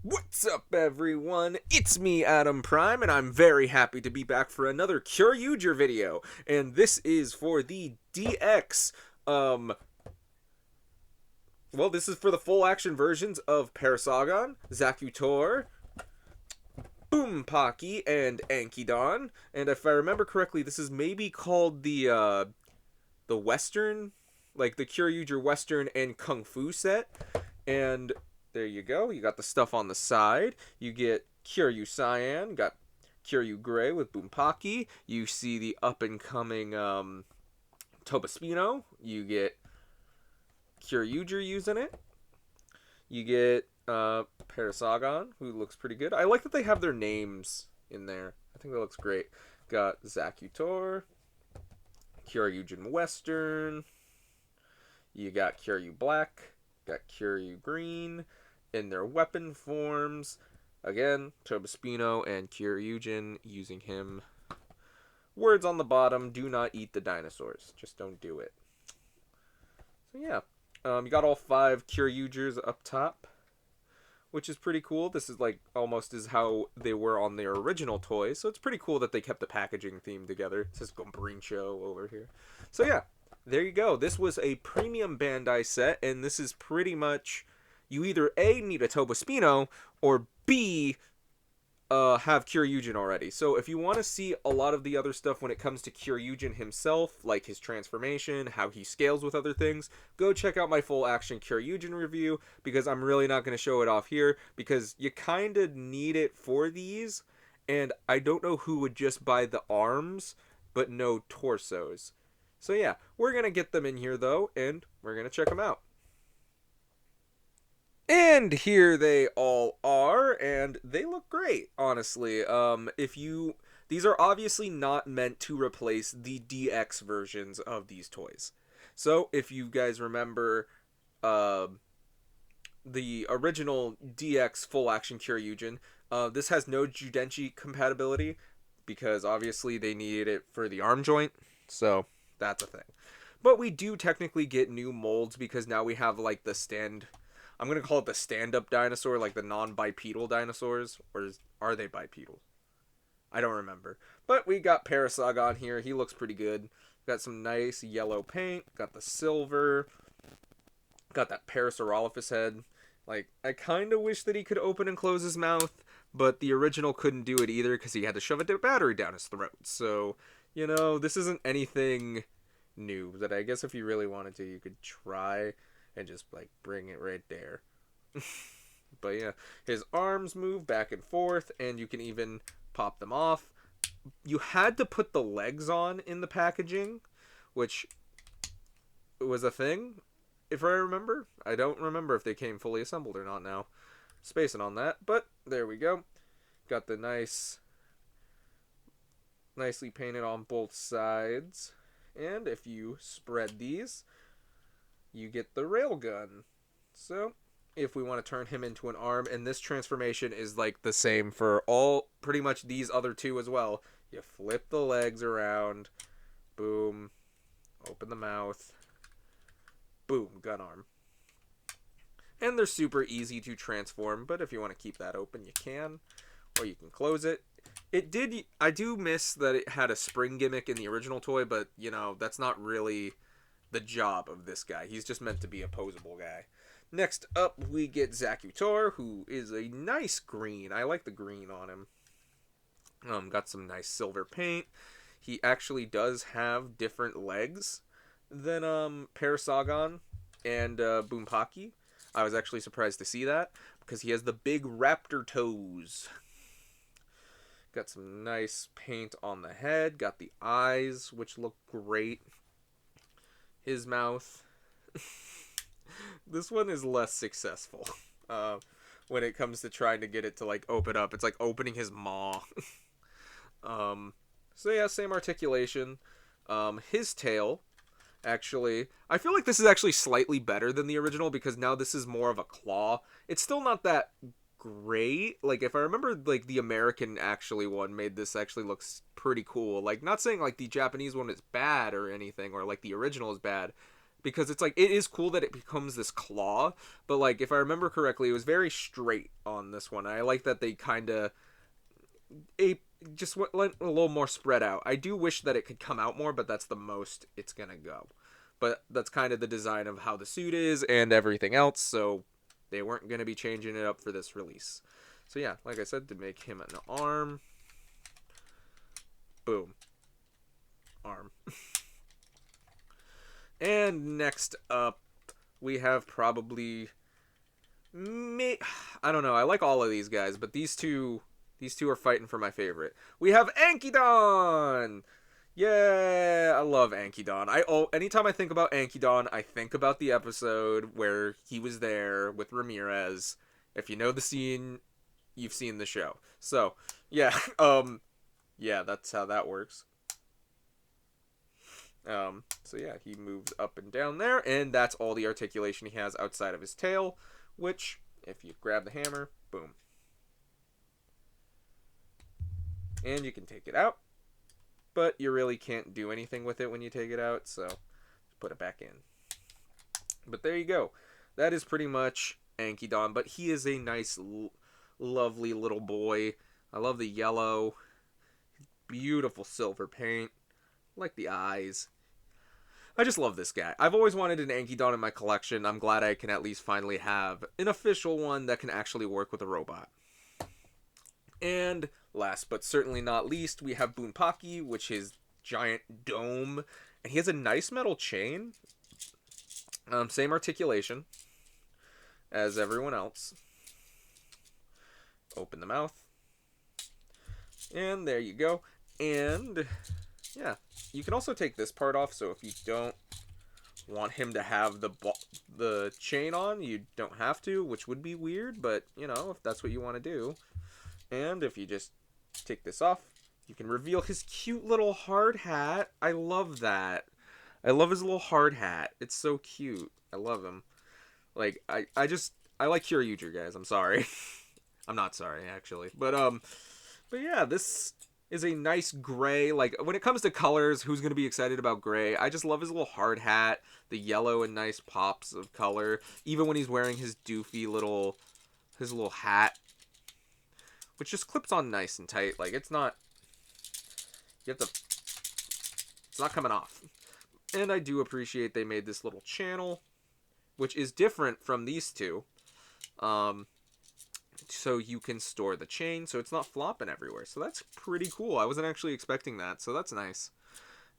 What's up, everyone? It's me, Adam Prime, and I'm very happy to be back for another Kyoryuger video. And this is for the DX, this is for the full action versions of Parasagon, Zakutor, Boompaki, and Ankydon. And if I remember correctly, this is maybe called the Western, like the Kyoryuger Western and Kung Fu set. And there you go. You got the stuff on the side. You get Kyoryucyan, got Kyoryuger with Boompaki. You see the up-and-coming Tobaspino. You get Kyoryuger using it. You get Parasagon, who looks pretty good. I like that they have their names in there. I think that looks great. Got Zakutor, Kyoryugen Western. You got Kyoryu Black. Got Kyoryu Green in their weapon forms. Again, Tobaspino and Kyoryugen using him. Words on the bottom: do not eat the dinosaurs. Just don't do it. So yeah, you got all 5 Kyoryugers up top, which is pretty cool. This is like almost as how they were on their original toys, so it's pretty cool that they kept the packaging theme together. It says Gombrincho over here. So yeah, there you go. This was a premium Bandai set, and this is pretty much, you either A, need a Tobaspino, or B, have Kyoryugen already. So if you want to see a lot of the other stuff when it comes to Kyoryugen himself, like his transformation, how he scales with other things, go check out my full action Kyoryugen review, because I'm really not going to show it off here, because you kind of need it for these, and I don't know who would just buy the arms, but no torsos. So yeah, we're going to get them in here though, and we're going to check them out. And here they all are, and they look great, honestly. These are obviously not meant to replace the DX versions of these toys. So if you guys remember, the original DX full action Kyoryugen, this has no Judenchi compatibility, because obviously they needed it for the arm joint, so that's a thing. But we do technically get new molds, because now we have like I'm going to call it the stand-up dinosaur, like the non-bipedal dinosaurs. Or are they bipedal? I don't remember. But we got Parasagon here. He looks pretty good. Got some nice yellow paint. Got the silver. Got that Parasaurolophus head. Like, I kind of wish that he could open and close his mouth, but the original couldn't do it either because he had to shove a battery down his throat. So, you know, this isn't anything new. That I guess if you really wanted to, you could try and just like bring it right there. But yeah, his arms move back and forth, and you can even pop them off. You had to put the legs on in the packaging, which was a thing, if I remember. I don't remember if they came fully assembled or not now. Spacing on that, but there we go. Got the nicely painted on both sides. And if you spread these, you get the railgun. So, if we want to turn him into an arm, and this transformation is like the same for all, pretty much these other two as well. You flip the legs around, boom, open the mouth, boom, gun arm. And they're super easy to transform, but if you want to keep that open, you can, or you can close it. I do miss that it had a spring gimmick in the original toy, but, you know, that's not really the job of this guy. He's just meant to be a posable guy. Next up, we get Zakutor, who is a nice green. I like the green on him. Got some nice silver paint. He actually does have different legs than Parasagon and Boompaki. I was actually surprised to see that, because he has the big raptor toes. Got some nice paint on the head. Got the eyes, which look great. His mouth. This one is less successful when it comes to trying to get it to like open up. It's like opening his maw. So yeah, same articulation. His tail, actually, I feel like this is actually slightly better than the original, because now this is more of a claw. It's still not that great. Like, if I remember, like, the American actually one made this actually looks pretty cool. Like, not saying like the Japanese one is bad or anything, or like the original is bad, because it's like, it is cool that it becomes this claw, but like, if I remember correctly, it was very straight on this one. I like that they kind of just went a little more spread out. I do wish that it could come out more, but that's the most it's gonna go. But that's kind of the design of how the suit is and everything else, so they weren't gonna be changing it up for this release. So yeah, like I said, to make him an arm, boom, arm. And next up, we have probably me. I don't know. I like all of these guys, but these two are fighting for my favorite. We have Ankydon. Yeah, I love Ankydon. Anytime I think about Ankydon, I think about the episode where he was there with Ramirez. If you know the scene, you've seen the show. So yeah, yeah, that's how that works. So yeah, he moves up and down there, and that's all the articulation he has outside of his tail, which, if you grab the hammer, boom. And you can take it out, but you really can't do anything with it when you take it out, so put it back in. But there you go. That is pretty much Ankydon, but he is a nice, lovely little boy. I love the yellow, beautiful silver paint. I like the eyes. I just love this guy. I've always wanted an Ankydon in my collection. I'm glad I can at least finally have an official one that can actually work with a robot. And last but certainly not least, we have Bunpaki, which is giant dome. And he has a nice metal chain. Same articulation as everyone else. Open the mouth. And there you go. And yeah, you can also take this part off, so if you don't want him to have the chain on, you don't have to, which would be weird, but, you know, if that's what you want to do. And if you just take this off, you can reveal his cute little hard hat. I love that. I love his little hard hat. It's so cute. I love him. Like, I like Kyoryuger, guys. I'm sorry. I'm not sorry, actually. But yeah, this is a nice gray. Like, when it comes to colors, who's going to be excited about gray? I just love his little hard hat, the yellow and nice pops of color, even when he's wearing his doofy little, his little hat, which just clips on nice and tight. Like, it's not, it's not coming off. And I do appreciate they made this little channel, which is different from these two. So you can store the chain, so it's not flopping everywhere. So that's pretty cool. I wasn't actually expecting that, so that's nice.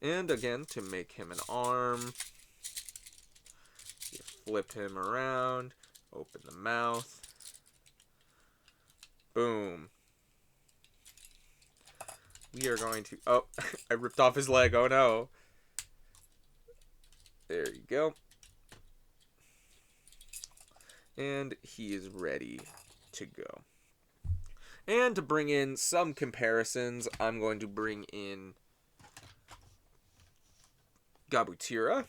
And again, to make him an arm, you flip him around, open the mouth, boom. We are going to, oh, I ripped off his leg, oh no. There you go. And he is ready to go. And to bring in some comparisons, I'm going to bring in Gabutira.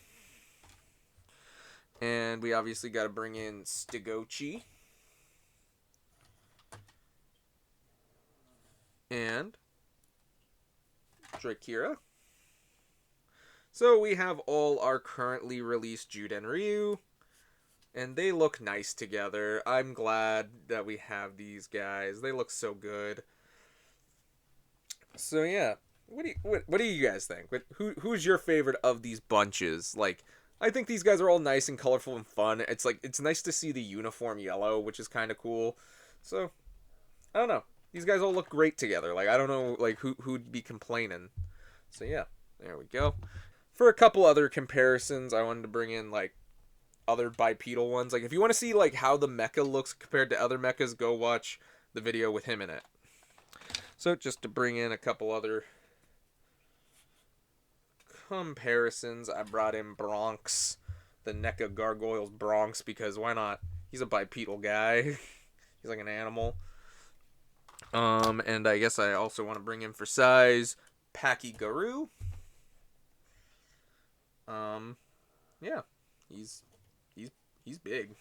And we obviously got to bring in Stigochi. And Drakira. So we have all our currently released Juden Ryu. And they look nice together. I'm glad that we have these guys. They look so good. So yeah, what do you guys think? Who's your favorite of these bunches? Like, I think these guys are all nice and colorful and fun. It's like, it's nice to see the uniform yellow, which is kind of cool. So I don't know. These guys all look great together. Like, I don't know, like, who'd be complaining. So yeah, there we go. For a couple other comparisons, I wanted to bring in, like, other bipedal ones. Like, if you want to see, like, how the mecha looks compared to other mechas, go watch the video with him in it. So, just to bring in a couple other comparisons, I brought in Bronx, the NECA Gargoyles Bronx, because why not? He's a bipedal guy. He's like an animal. And I guess I also want to bring in, for size, Paki Garu. Yeah, he's big.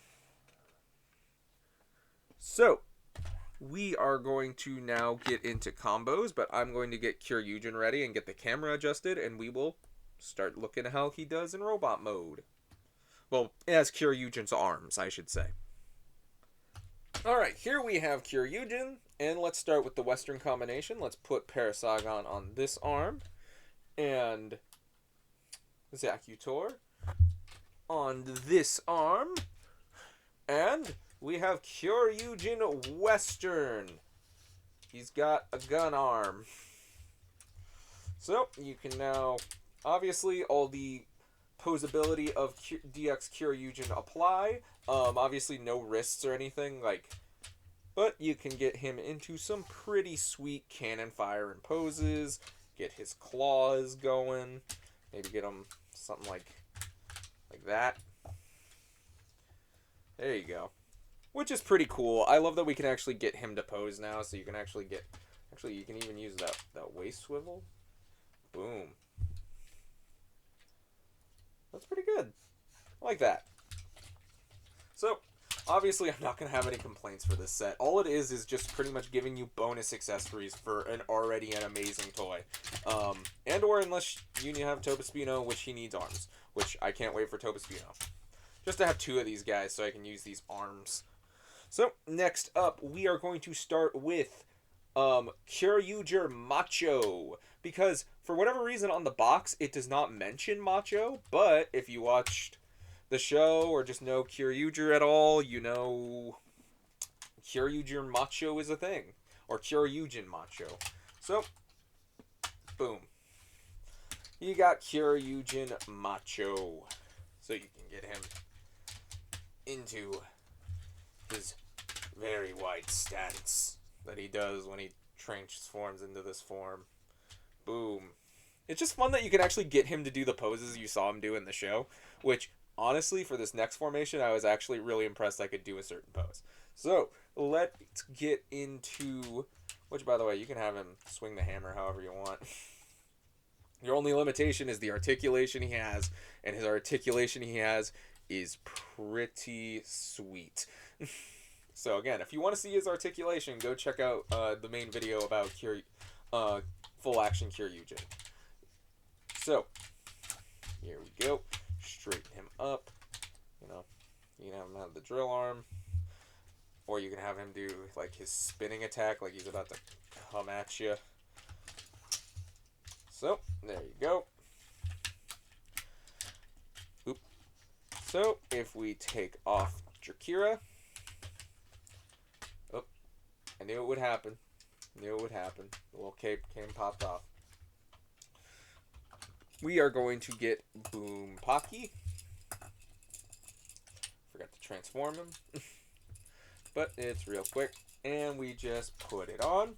So, we are going to now get into combos, but I'm going to get Kyoryuzin ready and get the camera adjusted, and we will start looking at how he does in robot mode. Well, as Kyoryugin's arms, I should say. Alright, here we have Kyoryugin, and let's start with the Western combination. Let's put Parasagon on this arm, and Zacutor on this arm, and we have Kyoryugin Western. He's got a gun arm. So, you can now, obviously, all the posability of DX Kyoryugin apply. Obviously, no wrists or anything, but you can get him into some pretty sweet cannon fire and poses, get his claws going, maybe get him something like that. There you go. Which is pretty cool. I love that we can actually get him to pose now, so you can actually you can even use that waist swivel. Boom. That's pretty good. I like that. So, obviously I'm not going to have any complaints for this set. All it is just pretty much giving you bonus accessories for an amazing toy. And or unless you have Topaspino, which he needs arms. Which I can't wait for Topaspino. Just to have 2 of these guys so I can use these arms. So, next up, we are going to start with Kyoryuger Macho. Because, for whatever reason, on the box, it does not mention Macho. But, if you watched the show or just know Kyoryuger at all, you know Kyoryuger Macho is a thing. Or Kyoryugin Macho. So, boom. You got Kyoryugin Macho. So you can get him into his very wide stance that he does when he transforms into this form. Boom. It's just fun that you can actually get him to do the poses you saw him do in the show, which, honestly, for this next formation, I was actually really impressed I could do a certain pose. So, let's get into, which, by the way, you can have him swing the hammer however you want. Your only limitation is the articulation he has, and his articulation he has is pretty sweet. So again, if you want to see his articulation, go check out the main video about full action Kyoryuger. So here we go. Straighten him up. You can have him have the drill arm, or you can have him do like his spinning attack, like he's about to come at you. So there you go. Oop. So if we take off Drakira, I knew it would happen. The little cape popped off. We are going to get Boom Pocky. Forgot to transform him. But it's real quick. And we just put it on.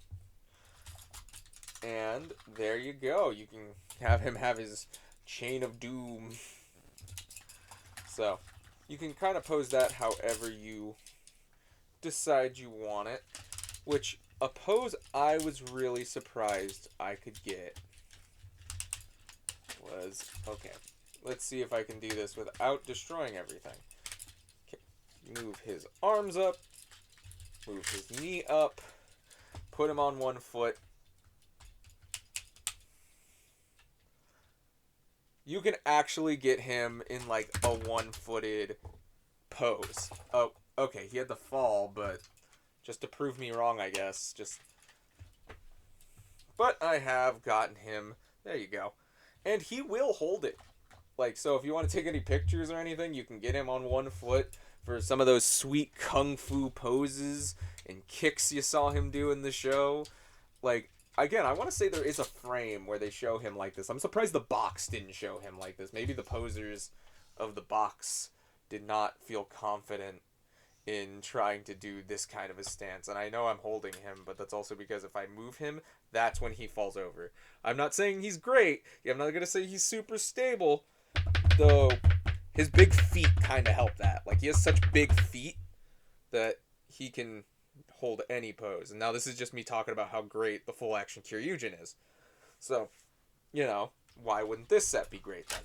And there you go. You can have him have his Chain of Doom. So, you can kind of pose that however you decide you want it. Which, a pose I was really surprised I could get was, okay, let's see if I can do this without destroying everything. Okay. Move his arms up, move his knee up, put him on one foot. You can actually get him in like a one-footed pose. Oh, okay, he had the fall, but just to prove me wrong, I guess. But I have gotten him. There you go. And he will hold it. Like, so if you want to take any pictures or anything, you can get him on one foot for some of those sweet kung fu poses and kicks you saw him do in the show. Like, again, I want to say there is a frame where they show him like this. I'm surprised the box didn't show him like this. Maybe the posers of the box did not feel confident in trying to do this kind of a stance. And I know I'm holding him, but that's also because if I move him, that's when he falls over. I'm not saying he's great. I'm not going to say he's super stable, though his big feet kind of help that. Like, he has such big feet that he can hold any pose. And now this is just me talking about how great the full action Kyoryuger is. So, why wouldn't this set be great then?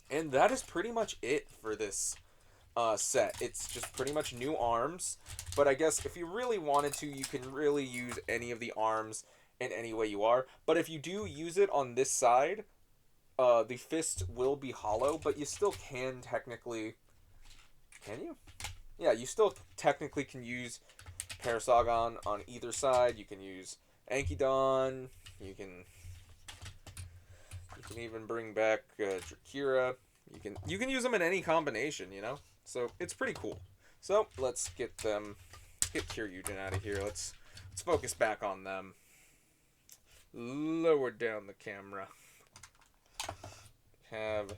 And that is pretty much it for this set. It's just pretty much new arms, but I guess if you really wanted to, you can really use any of the arms in any way you are. But if you do use it on this side, the fist will be hollow, but you still can technically. Can you? Yeah, you still technically can use Parasagon on either side. You can use Ankydon. You can even bring back Drakira. You can use them in any combination, you know. So it's pretty cool. So let's get Kyoryugen out of here. Let's focus back on them. Lower down the camera. Have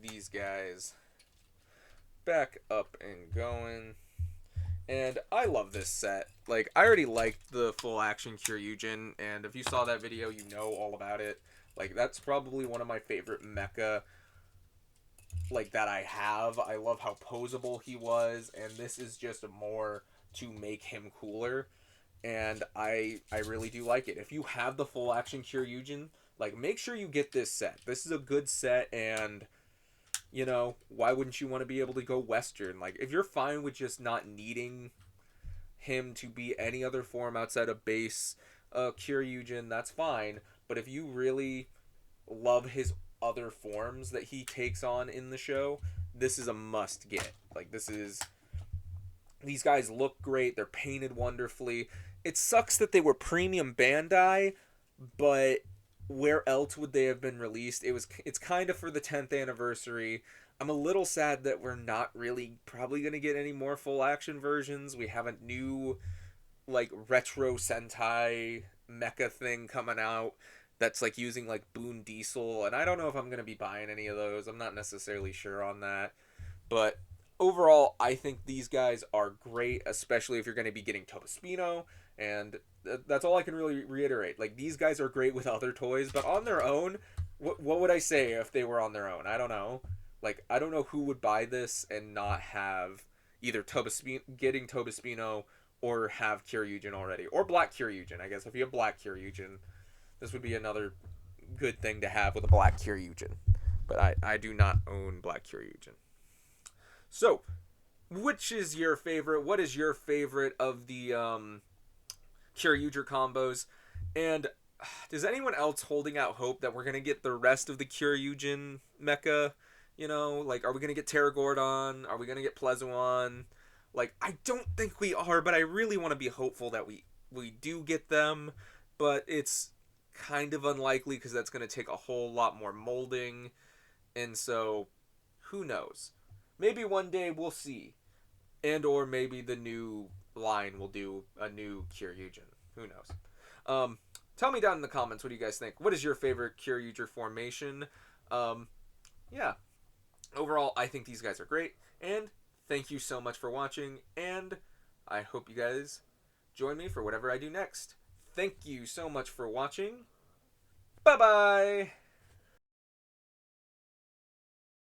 these guys back up and going. And I love this set. Like, I already liked the full action Kyoryugen, and if you saw that video, you know all about it. Like, that's probably one of my favorite mecha, like, that I have. I love how posable he was, and this is just more to make him cooler. And I really do like it. If you have the full action Kyoryugen, like, make sure you get this set. This is a good set, and you know, why wouldn't you want to be able to go Western? Like, if you're fine with just not needing him to be any other form outside of base Kyoryugen, that's fine. But if you really love his other forms that he takes on in the show, this is a must get. Like, these guys look great. They're painted wonderfully. It sucks that they were premium Bandai, but where else would they have been released? It's kind of for the 10th anniversary. I'm a little sad that we're not really probably going to get any more full action versions. We have a new like retro Sentai mecha thing coming out that's like using like Boon Diesel, and I don't know if I'm going to be buying any of those. I'm not necessarily sure on that. But overall, I think these guys are great, especially if you're going to be getting Tobaspino, and that's all I can really reiterate. Like, these guys are great with other toys, but on their own, what would I say if they were on their own? I don't know. Like, I don't know who would buy this and not have either getting Tobaspino or have Kyoryugen already, or Black Kyoryugen. I guess if you have Black Kyoryugen, this would be another good thing to have with a Black Kyoryugen. But I do not own Black Kyoryugen. So, which is your favorite? What is your favorite of the Kyoryuger combos? And does anyone else holding out hope that we're going to get the rest of the Kyoryugen mecha? You know, like, are we going to get Terragordon? Are we going to get Plezuan? Like, I don't think we are, but I really want to be hopeful that we do get them. But it's kind of unlikely because that's going to take a whole lot more molding. And so, who knows? Maybe one day we'll see. And or maybe the new line will do a new Kyoryugen. Who knows? Tell me down in the comments, what do you guys think? What is your favorite Kyoryuger formation? Yeah. Overall, I think these guys are great. And thank you so much for watching. And I hope you guys join me for whatever I do next. Thank you so much for watching. Bye-bye!